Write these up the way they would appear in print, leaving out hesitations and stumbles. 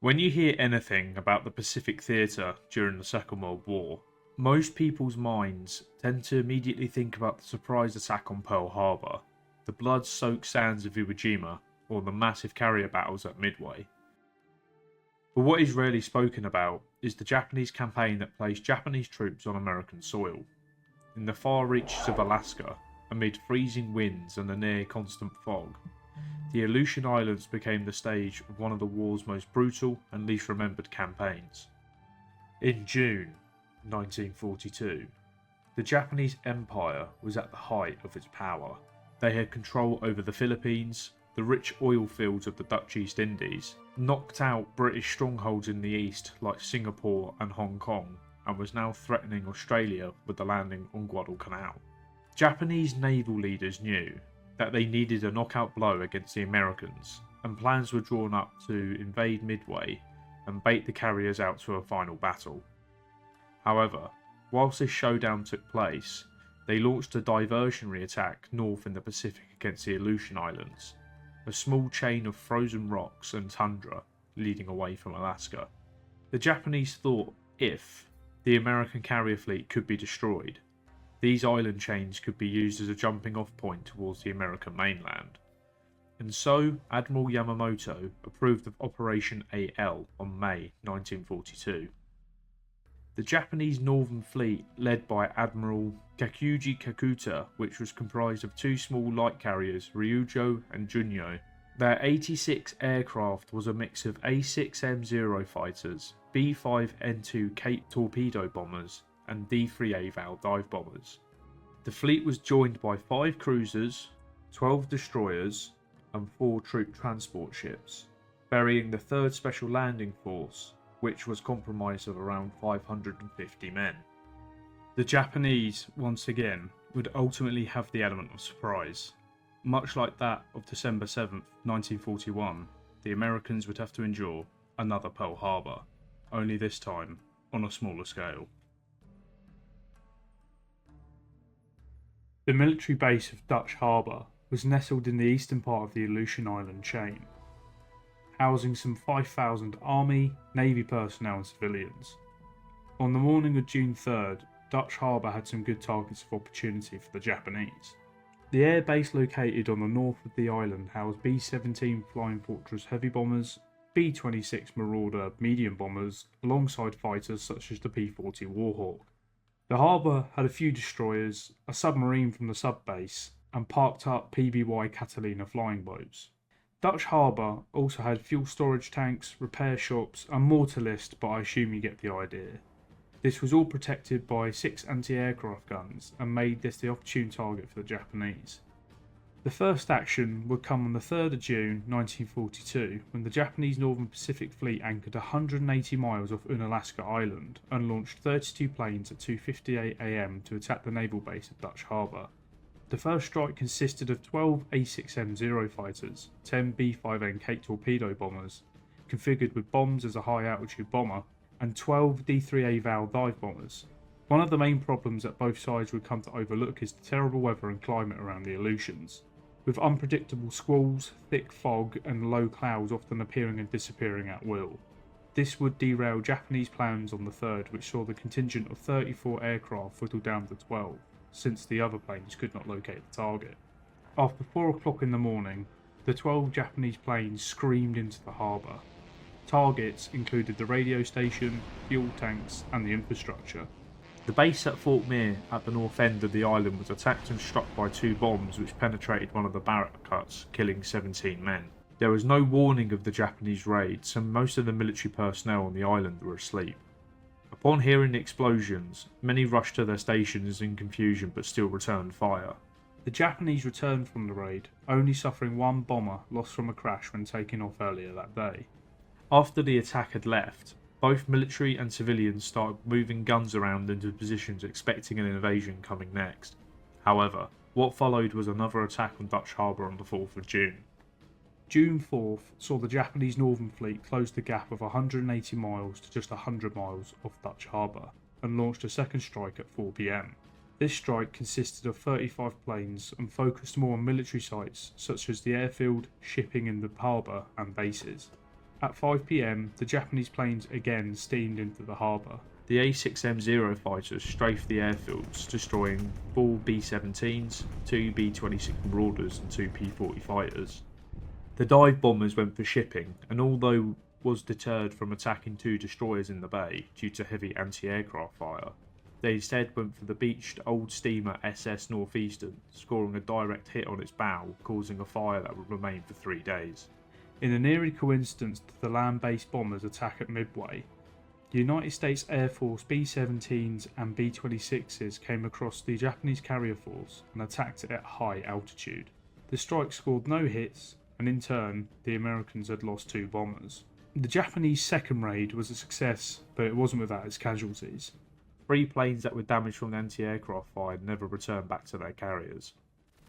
When you hear anything about the Pacific Theatre during the Second World War, most people's minds tend to immediately think about the surprise attack on Pearl Harbor, the blood-soaked sands of Iwo Jima, or the massive carrier battles at Midway. But what is rarely spoken about is the Japanese campaign that placed Japanese troops on American soil. In the far reaches of Alaska, amid freezing winds and a near constant fog, the Aleutian Islands became the stage of one of the war's most brutal and least remembered campaigns. In June 1942, the Japanese Empire was at the height of its power. They had control over the Philippines, the rich oil fields of the Dutch East Indies, knocked out British strongholds in the east like Singapore and Hong Kong, and was now threatening Australia with the landing on Guadalcanal. Japanese naval leaders knew that they needed a knockout blow against the Americans, and plans were drawn up to invade Midway and bait the carriers out to a final battle. However, whilst this showdown took place, they launched a diversionary attack north in the Pacific against the Aleutian Islands, a small chain of frozen rocks and tundra leading away from Alaska. The Japanese thought if the American carrier fleet could be destroyed, these island chains could be used as a jumping off point towards the American mainland. And so Admiral Yamamoto approved of Operation AL on May 1942. The Japanese Northern Fleet, led by Admiral Kakuji Kakuta, which was comprised of two small light carriers, Ryujo and Junyo. Their 86 aircraft was a mix of A6M0 fighters, B5N2 Cape torpedo bombers, and D3A Val dive bombers. The fleet was joined by 5 cruisers, 12 destroyers, and 4 troop transport ships, burying the 3rd Special Landing Force, which was comprised of around 550 men. The Japanese, once again, would ultimately have the element of surprise. Much like that of December 7th, 1941, the Americans would have to endure another Pearl Harbor, only this time on a smaller scale. The military base of Dutch Harbour was nestled in the eastern part of the Aleutian Island chain, housing some 5,000 Army, Navy personnel and civilians. On the morning of June 3rd, Dutch Harbour had some good targets of opportunity for the Japanese. The air base located on the north of the island housed B-17 Flying Fortress heavy bombers, B-26 Marauder medium bombers, alongside fighters such as the P-40 Warhawk. The harbour had a few destroyers, a submarine from the sub-base, and parked up PBY Catalina flying boats. Dutch Harbour also had fuel storage tanks, repair shops, and more to list, but I assume you get the idea. This was all protected by 6 anti-aircraft guns and made this the opportune target for the Japanese. The first action would come on the 3rd of June 1942 when the Japanese Northern Pacific Fleet anchored 180 miles off Unalaska Island and launched 32 planes at 2:58 am to attack the naval base of Dutch Harbour. The first strike consisted of 12 A6M0 fighters, 10 B-5N Cape torpedo bombers, configured with bombs as a high-altitude bomber, and 12 D3A Val dive bombers. One of the main problems that both sides would come to overlook is the terrible weather and climate around the Aleutians, with unpredictable squalls, thick fog, and low clouds often appearing and disappearing at will. This would derail Japanese plans on the 3rd, which saw the contingent of 34 aircraft whittled down to 12, since the other planes could not locate the target. After 4 o'clock in the morning, the 12 Japanese planes screamed into the harbour. Targets included the radio station, fuel tanks, and the infrastructure. The base at Fort Meade at the north end of the island was attacked and struck by 2 bombs which penetrated one of the barrack cuts, killing 17 men. There was no warning of the Japanese raid, so most of the military personnel on the island were asleep. Upon hearing the explosions, many rushed to their stations in confusion but still returned fire. The Japanese returned from the raid, only suffering 1 bomber lost from a crash when taking off earlier that day. After the attack had left, both military and civilians started moving guns around into positions expecting an invasion coming next. However, what followed was another attack on Dutch Harbour on the 4th of June. June 4th saw the Japanese Northern Fleet close the gap of 180 miles to just 100 miles off Dutch Harbour and launched a second strike at 4 p.m. This strike consisted of 35 planes and focused more on military sites such as the airfield, shipping in the harbour and bases. At 5 PM, the Japanese planes again steamed into the harbour. The A6M Zero fighters strafed the airfields, destroying 4 B-17s, 2 B-26 Marauders and 2 P-40 fighters. The dive bombers went for shipping, and although was deterred from attacking 2 destroyers in the bay due to heavy anti-aircraft fire, they instead went for the beached old steamer SS Northeastern, scoring a direct hit on its bow, causing a fire that would remain for 3 days. In a nearly coincidence to the land-based bombers' attack at Midway, the United States Air Force B-17s and B-26s came across the Japanese carrier force and attacked it at high altitude. The strike scored no hits, and in turn, the Americans had lost 2 bombers. The Japanese second raid was a success, but it wasn't without its casualties. 3 planes that were damaged from the anti-aircraft fire never returned back to their carriers.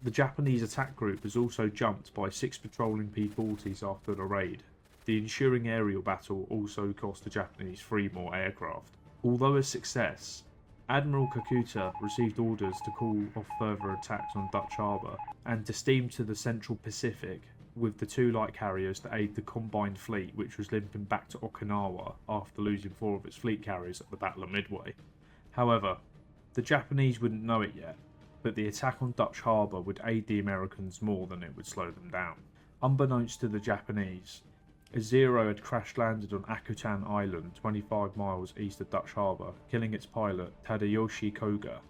The Japanese attack group was also jumped by 6 patrolling P-40s after the raid. The ensuing aerial battle also cost the Japanese 3 more aircraft. Although a success, Admiral Kakuta received orders to call off further attacks on Dutch Harbour and to steam to the Central Pacific with the 2 light carriers to aid the combined fleet, which was limping back to Okinawa after losing 4 of its fleet carriers at the Battle of Midway. However, the Japanese wouldn't know it yet, but the attack on Dutch Harbour would aid the Americans more than it would slow them down. Unbeknownst to the Japanese, a Zero had crash-landed on Aleutian Island 25 miles east of Dutch Harbour, killing its pilot Tadayoshi Koga.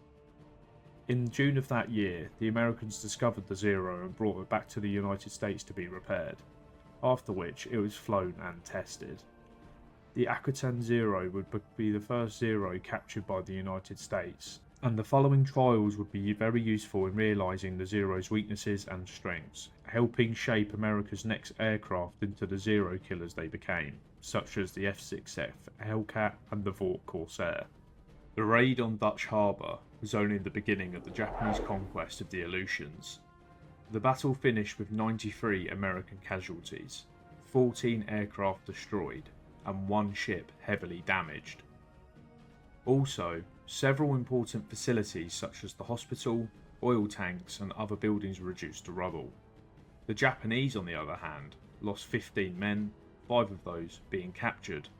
In June of that year, the Americans discovered the Zero and brought it back to the United States to be repaired, after which it was flown and tested. The Aleutian Zero would be the first Zero captured by the United States, and the following trials would be very useful in realising the Zero's weaknesses and strengths, helping shape America's next aircraft into the Zero killers they became, such as the F-6F Hellcat and the Vought Corsair. The raid on Dutch Harbour was only the beginning of the Japanese conquest of the Aleutians. The battle finished with 93 American casualties, 14 aircraft destroyed, and 1 ship heavily damaged. Also, several important facilities such as the hospital, oil tanks and other buildings were reduced to rubble. The Japanese, on the other hand, lost 15 men, 5 of those being captured,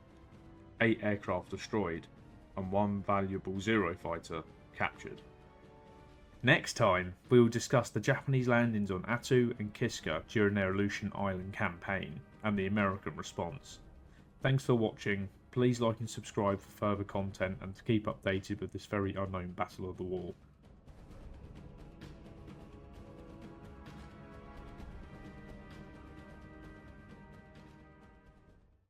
8 aircraft destroyed, and 1 valuable Zero fighter captured. Next time, we will discuss the Japanese landings on Attu and Kiska during their Aleutian Island campaign, and the American response. Thanks for watching. Please like and subscribe for further content and to keep updated with this very unknown Battle of the Wall.